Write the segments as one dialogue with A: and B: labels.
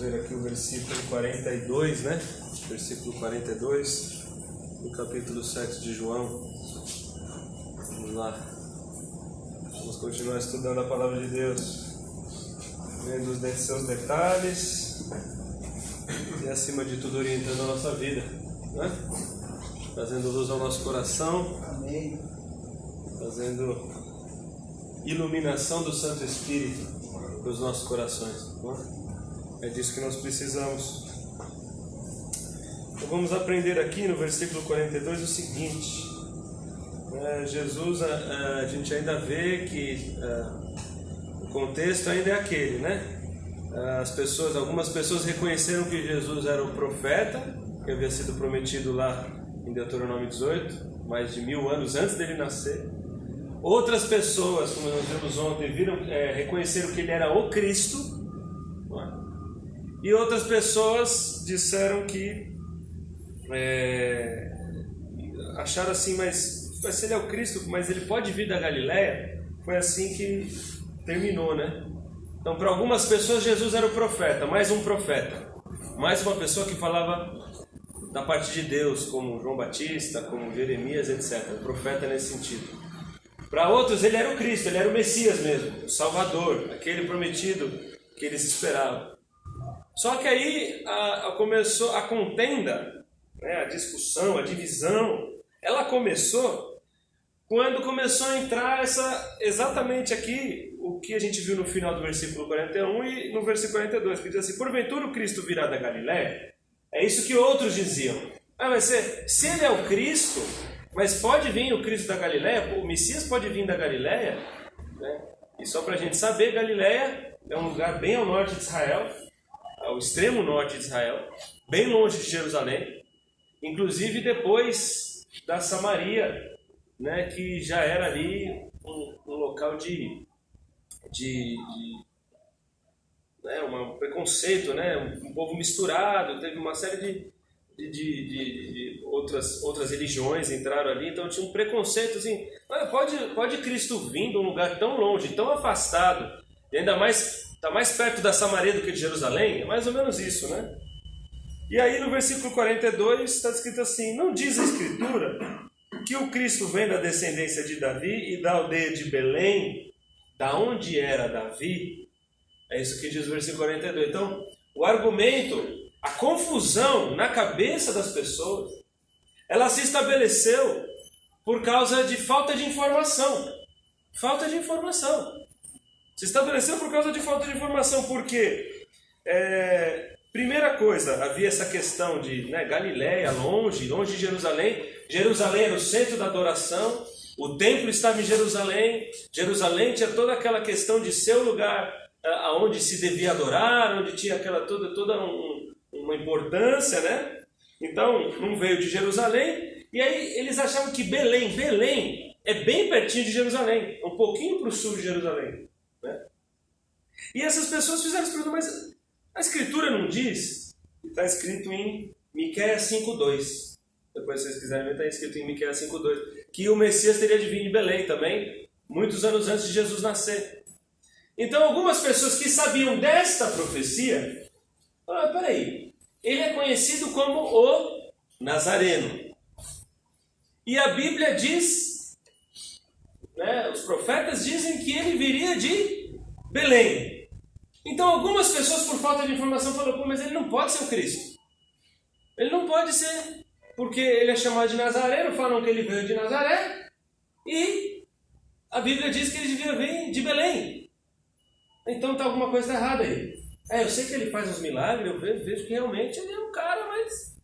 A: ver aqui o versículo 42, né? Versículo 42, do capítulo 7 de João. Vamos lá. Vamos continuar estudando a palavra de Deus, vendo os seus detalhes e, acima de tudo, orientando a nossa vida, né? Trazendo luz ao nosso coração.
B: Amém.
A: Trazendo iluminação do Santo Espírito para os nossos corações, né? É disso que nós precisamos. Então vamos aprender aqui no versículo 42 o seguinte. Jesus, a gente ainda vê que o contexto ainda é aquele, né? Algumas pessoas reconheceram que Jesus era o profeta, que havia sido prometido lá em Deuteronômio 18, mais de 1000 anos antes dele nascer. Outras pessoas, como nós vimos ontem, reconheceram que ele era o Cristo, não é? E outras pessoas disseram que acharam assim, mas se ele é o Cristo, mas ele pode vir da Galileia. Foi assim que terminou, né? Então, para algumas pessoas, Jesus era o profeta, mais um profeta, mais uma pessoa que falava da parte de Deus, como João Batista, como Jeremias, etc. Profeta nesse sentido. Para outros, ele era o Cristo, ele era o Messias mesmo, o Salvador, aquele prometido que eles esperavam. Só que aí começou a contenda, né, a discussão, a divisão. Ela começou quando começou a entrar exatamente aqui o que a gente viu no final do versículo 41 e no versículo 42, que diz assim: porventura o Cristo virá da Galileia? É isso que outros diziam. Mas se ele é o Cristo, mas pode vir o Cristo da Galileia, o Messias pode vir da Galileia, né? E só para a gente saber, Galileia é um lugar bem ao norte de Israel, ao extremo norte de Israel, bem longe de Jerusalém, inclusive depois da Samaria, né, que já era ali um local de um preconceito, né, um povo misturado, teve uma série de outras religiões entraram ali, então tinha um preconceito assim, pode Cristo vir de um lugar tão longe, tão afastado, e ainda mais está mais perto da Samaria do que de Jerusalém? É mais ou menos isso, né? E aí no versículo 42 está escrito assim: não diz a Escritura que o Cristo vem da descendência de Davi e da aldeia de Belém, da onde era Davi? É isso que diz o versículo 42. Então, o argumento, a confusão na cabeça das pessoas, ela se estabeleceu por causa de falta de informação. Falta de informação. Se estabeleceu por causa de falta de informação, porque, primeira coisa, havia essa questão de Galileia, longe de Jerusalém. Jerusalém era o centro da adoração, o templo estava em Jerusalém. Jerusalém tinha toda aquela questão de ser o lugar onde se devia adorar, onde tinha toda uma importância, né? Então, não veio de Jerusalém, e aí eles achavam que Belém é bem pertinho de Jerusalém, um pouquinho para o sul de Jerusalém, né? E essas pessoas fizeram essa pergunta: mas a Escritura não diz? Está escrito em Miqueias 5:2. Depois, se vocês quiserem ver, está escrito em Miqueias 5:2, que o Messias teria de vir de Belém também, muitos anos antes de Jesus nascer. Então, algumas pessoas que sabiam desta profecia falaram: peraí, ele é conhecido como o Nazareno. E a Bíblia diz, né, os profetas dizem que ele viria de Belém. Então, algumas pessoas, por falta de informação, falaram: mas ele não pode ser o Cristo. Ele não pode ser, porque ele é chamado de Nazareno, falam que ele veio de Nazaré, e a Bíblia diz que ele devia vir de Belém. Então, alguma coisa errada aí. Eu sei que ele faz uns milagres, eu vejo que realmente ele é um cara, mas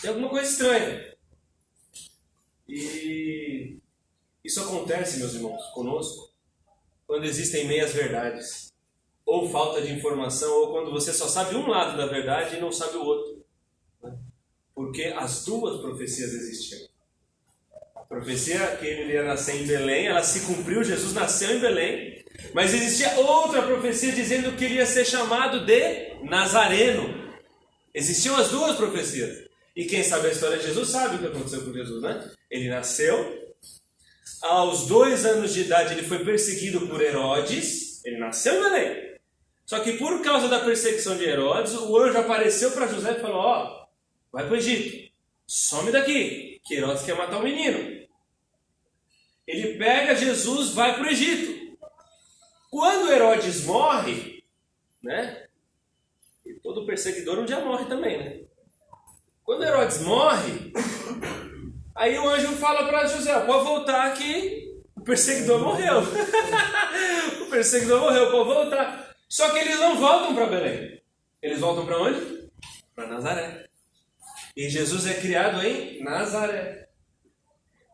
A: tem alguma coisa estranha. E isso acontece, meus irmãos, conosco, quando existem meias verdades, ou falta de informação, ou quando você só sabe um lado da verdade e não sabe o outro, né? Porque as duas profecias existiam. A profecia que ele ia nascer em Belém, ela se cumpriu, Jesus nasceu em Belém, mas existia outra profecia dizendo que ele ia ser chamado de Nazareno. Existiam as duas profecias. E quem sabe a história de Jesus sabe o que aconteceu com Jesus, né? Ele nasceu, aos 2 anos de idade ele foi perseguido por Herodes, ele nasceu em Belém. Só que por causa da perseguição de Herodes, o anjo apareceu para José e falou: ó, vai para o Egito, some daqui, que Herodes quer matar o menino. Ele pega Jesus, vai para o Egito. Quando Herodes morre, né? E todo perseguidor um dia morre também, né? Quando Herodes morre, aí o anjo fala para José: pode voltar que o perseguidor morreu. O perseguidor morreu, pode voltar. Só que eles não voltam para Belém. Eles voltam para onde? Para Nazaré. E Jesus é criado em Nazaré.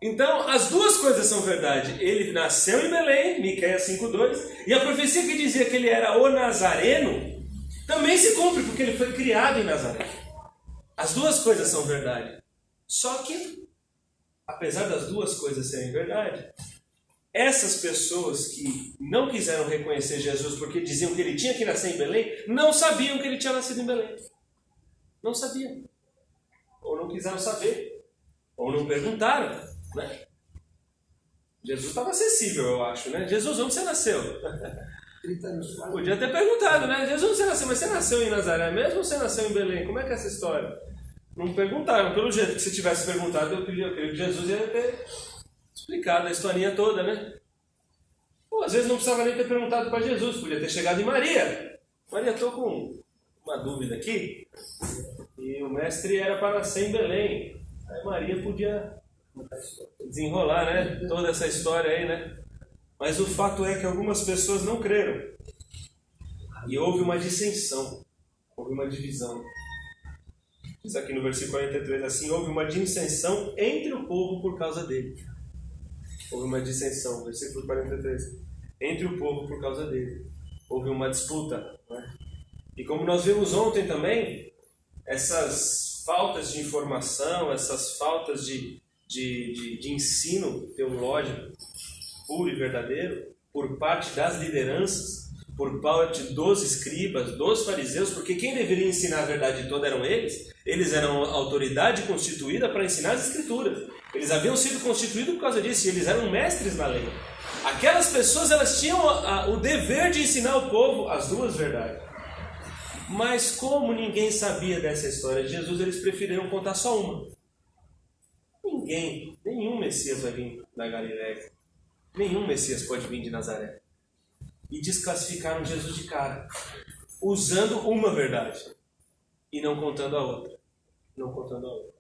A: Então, as duas coisas são verdade. Ele nasceu em Belém, Miqueias 5:2, e a profecia que dizia que ele era o Nazareno também se cumpre, porque ele foi criado em Nazaré. As duas coisas são verdade. Só que, apesar das duas coisas serem verdade, essas pessoas que não quiseram reconhecer Jesus porque diziam que ele tinha que nascer em Belém, não sabiam que ele tinha nascido em Belém. Não sabiam. Ou não quiseram saber. Ou não perguntaram. Né? Jesus estava acessível, eu acho, né? Jesus, onde você nasceu?
B: 30 anos.
A: Podia ter perguntado, né? Jesus, onde você nasceu? Mas você nasceu em Nazaré mesmo ou você nasceu em Belém? Como é que é essa história? Não perguntaram. Pelo jeito que se tivesse perguntado, eu creio que Jesus ia ter explicado a historinha toda, né? Pô, às vezes não precisava nem ter perguntado para Jesus, podia ter chegado em Maria. Maria, estou com uma dúvida aqui. E o mestre era para nascer em Belém. Aí Maria podia desenrolar, né? Toda essa história aí, né? Mas o fato é que algumas pessoas não creram. E houve uma dissensão. Houve uma divisão. Diz aqui no versículo 43 assim: houve uma dissensão entre o povo por causa dele. Houve uma dissensão, versículo 43. Entre o povo por causa dele. Houve uma disputa. Né? E como nós vimos ontem também, essas faltas de informação, essas faltas de ensino teológico puro e verdadeiro por parte das lideranças, por parte dos escribas, dos fariseus, porque quem deveria ensinar a verdade toda eram eles. Eles eram a autoridade constituída para ensinar as escrituras. Eles haviam sido constituídos por causa disso, e eles eram mestres na lei. Aquelas pessoas, elas tinham o dever de ensinar ao povo as duas verdades. Mas como ninguém sabia dessa história de Jesus, eles preferiram contar só uma. Nenhum Messias vai vir da Galileia. Nenhum Messias pode vir de Nazaré. E desclassificaram Jesus de cara, usando uma verdade e não contando a outra. Não contando a outra.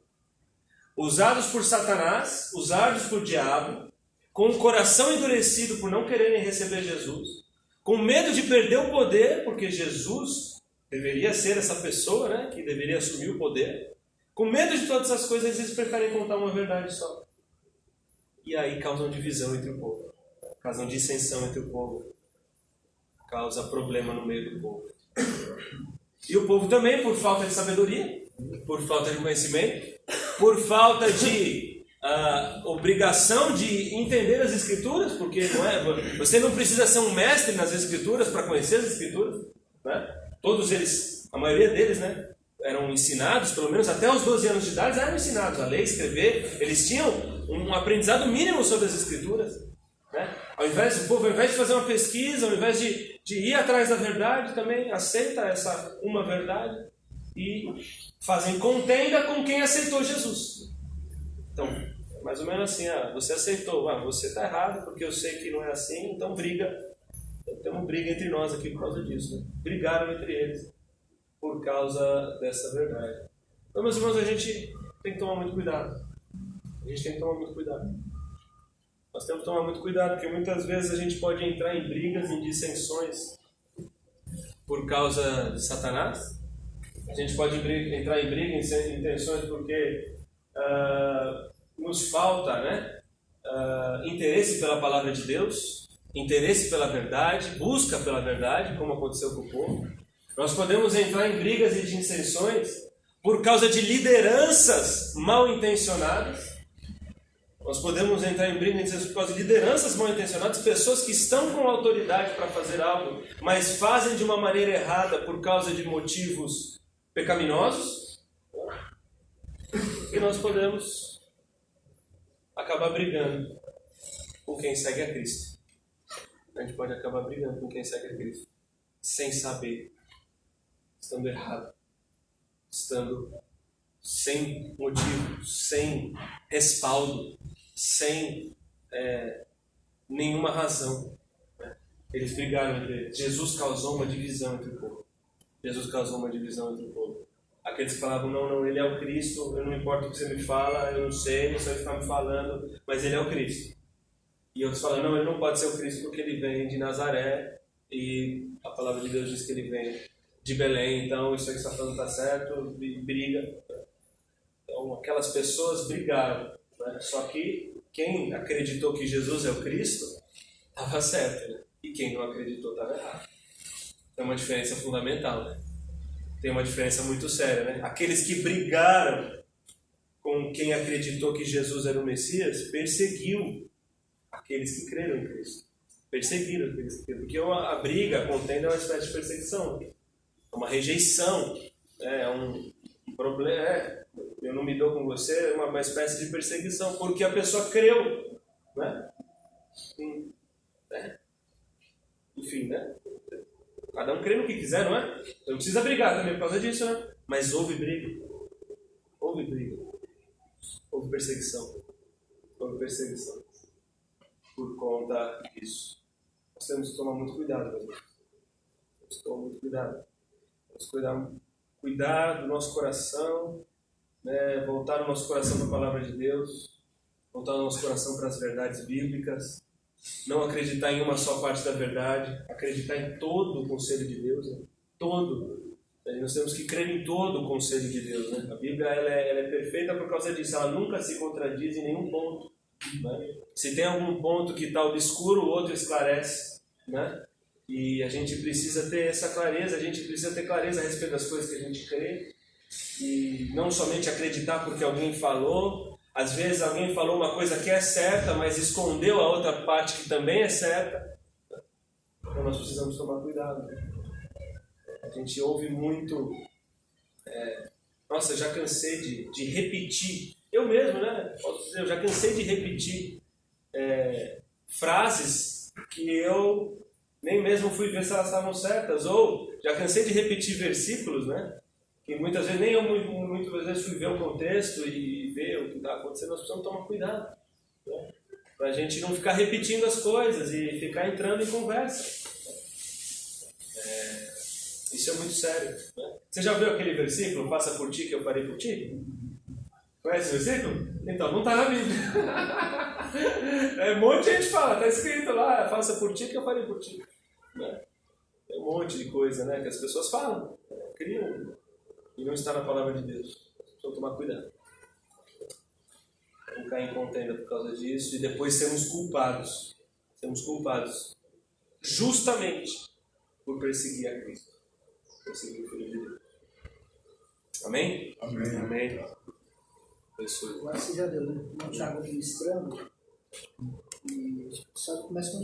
A: Usados por Satanás, usados por diabo, com o coração endurecido por não quererem receber Jesus, com medo de perder o poder, porque Jesus deveria ser essa pessoa, né, que deveria assumir o poder. Com medo de todas essas coisas, eles preferem contar uma verdade só. E aí causam divisão entre o povo. Causam dissensão entre o povo. Causa problema no meio do povo. E o povo também, por falta de sabedoria, por falta de conhecimento, por falta de obrigação de entender as Escrituras, porque você não precisa ser um mestre nas Escrituras para conhecer as Escrituras. Né? Todos eles, a maioria deles, né, eram ensinados, pelo menos até os 12 anos de idade, eram ensinados a ler, escrever. Eles tinham um aprendizado mínimo sobre as Escrituras. Né? O povo, ao invés de fazer uma pesquisa, ao invés de ir atrás da verdade, também aceita essa uma verdade e fazem contenda com quem aceitou Jesus. Então, mais ou menos assim, você aceitou, você está errado porque eu sei que não é assim, então briga. Temos briga entre nós aqui por causa disso. Né? Brigaram entre eles por causa dessa verdade. Então, meus irmãos, a gente tem que tomar muito cuidado. A gente tem que tomar muito cuidado. Nós temos que tomar muito cuidado, porque muitas vezes a gente pode entrar em brigas, em dissensões por causa de Satanás. A gente pode entrar em brigas, em tensões porque nos falta, né, interesse pela palavra de Deus, interesse pela verdade, busca pela verdade, como aconteceu com o povo. Nós podemos entrar em brigas e dissensões por causa de lideranças mal intencionadas. Nós podemos entrar em briga por causa de lideranças mal intencionadas, pessoas que estão com autoridade para fazer algo, mas fazem de uma maneira errada por causa de motivos pecaminosos. E nós podemos acabar brigando com quem segue a Cristo. A gente pode acabar brigando com quem segue a Cristo. sem saber, estando errado, estando sem motivo, sem respaldo, sem nenhuma razão. Eles brigaram entre eles. Jesus causou uma divisão entre o povo. Jesus causou uma divisão entre o povo. Aqueles que falavam, não, ele é o Cristo, eu não importa o que você me fala, eu não sei, só ele está me falando, mas ele é o Cristo. E outros falam, não, ele não pode ser o Cristo porque ele vem de Nazaré e a palavra de Deus diz que ele vem de Belém, então isso aí que você está falando está certo, e briga. Então aquelas pessoas brigaram, né? Só que quem acreditou que Jesus é o Cristo estava certo, né? E quem não acreditou estava errado. É uma diferença fundamental, né? Tem uma diferença muito séria, né? Aqueles que brigaram com quem acreditou que Jesus era o Messias, perseguiu aqueles que creram em Cristo. Perseguiram aqueles que creram. Porque a briga, a contenda é uma espécie de perseguição. É uma rejeição. É um problema. Eu não me dou com você, é uma espécie de perseguição. Porque a pessoa creu. Né? Enfim, né? Cada um crê no que quiser, não é? Não precisa brigar também por causa disso, né? Mas houve briga. Houve briga. Houve perseguição. Houve perseguição. Por conta disso. Nós temos que tomar muito cuidado, meu Deus. Temos que tomar muito cuidado. Temos que cuidar do nosso coração, né? Voltar o nosso coração para a palavra de Deus, voltar o nosso coração para as verdades bíblicas, não acreditar em uma só parte da verdade, acreditar em todo o conselho de Deus, né? Todo. Nós temos que crer em todo o conselho de Deus, né? A Bíblia ela é perfeita por causa disso, ela nunca se contradiz em nenhum ponto. Né? Se tem algum ponto que está obscuro, o outro esclarece, né? E a gente precisa ter essa clareza, a gente precisa ter clareza a respeito das coisas que a gente crê, e não somente acreditar porque alguém falou. Às vezes alguém falou uma coisa que é certa, mas escondeu a outra parte que também é certa. Então nós precisamos tomar cuidado. A gente ouve muito... Nossa, já cansei de repetir. Eu mesmo, né? Posso dizer, eu já cansei de repetir frases que eu nem mesmo fui ver se elas estavam certas. Ou já cansei de repetir versículos, né? Que muitas vezes nem eu muitas vezes fui ver o contexto e ver o que está acontecendo. Nós precisamos tomar cuidado, né? Para a gente não ficar repetindo as coisas e ficar entrando em conversa. Isso é muito sério, né? Você já viu aquele versículo, faça por ti que eu farei por ti? Conhece o versículo? Então, não está na Bíblia. Um monte de gente fala, está escrito lá, faça por ti que eu farei por ti. Né? É um monte de coisa, né, que as pessoas falam, criam, e não está na palavra de Deus. Precisamos tomar cuidado. Não cair em contenda por causa disso e depois sermos culpados. Sermos culpados justamente por perseguir a Cristo. Perseguir o Filho de Deus. Amém?
C: Amém.
A: Amém.
B: Agora você já deu, né? O Tiago ministrando, e só começa com